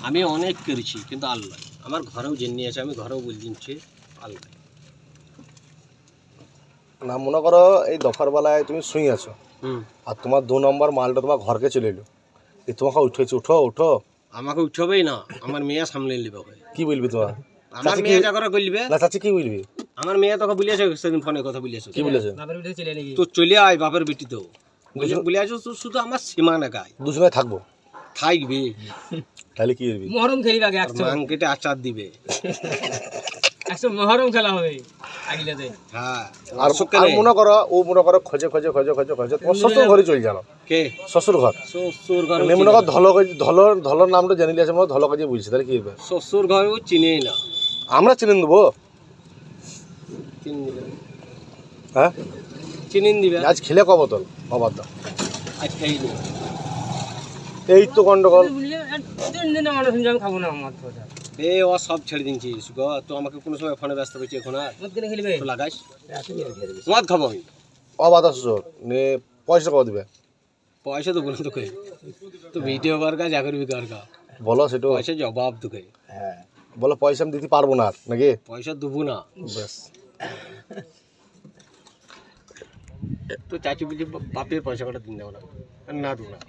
আমি অনেক করেছি কিন্তু আল্লাহ আমার ঘরেও জেনে আছে, আমি ঘরেও বলে দিচ্ছি আল্লাহ না। মনে করো এই দফার বেলায় তুমি শুয়ে আছো, আর তোমার 2 নম্বর মালটা তোমার ঘরকে চলে এলো, তোমাকে উঠেছে, উঠো উঠো। আমাকে উঠবেই না, আমার মেয়ে সামলে নেবে। কি বলবি তোমার? আমার মেয়ে যা করে বলবে না চাচি কি বলবি? আমার মেয়ে তোকে বলিয়েছে সেদিন ফোনে কথা বলিয়েছে। কি বলেছে? তো চলে আয় বাপের বেটি, তো বলে আসো শুধু আমার সীমানা গায়ে দুজনে থাকবো, থাকবে। তাহলে কি করবি? মহরম খেলি আগে মাংকেটে আচার দিবে, মহরম খেলা হবে আগিলাতে। হ্যাঁ আর মনে করো ও মনে করো খোঁজে খোঁজে খোঁজে খোঁজে খোঁজে তোমার শ্বশুর ঘরে চলে জানো। কে? শ্বশুর ঘর। শ্বশুর ঘর মনে করো ধলর নামটা জেনে নিয়েছে, মনে ধল কাজে বুঝছে, তাহলে কি হবে? শ্বশুর ঘর ও চিনেই না, আমরা চিনে দেবো। হ্যাঁ চিনিন দিবে। আজ খেলে ক বোতল অবাধ্য, আজ খাইনি। এই তো গন্ডগোল। খাবো না আমার এ ও সব ছেড়ে দিচ্ছিস গো, তো আমাকে কোনো সময় ফোনে ব্যস্ত করছি এখন আর খেলবে তো লাগাইস মদ খাবো আমি। অবাধ্য শ্বশুর নে, পয়সা কত দিবে? পয়সা দেবো না তোকে, তো ভিডিও কর কা যা করবি কর কা, বলো সেটা। পয়সা জবাব তোকে। হ্যাঁ বলো পয়সা আমি দিতে পারবো না আর, নাকি? পয়সা দেবো না। ব্যাস। তো চাচি বলছি বাপের পয়সা কটা দিন দেবো না, না দেবো না।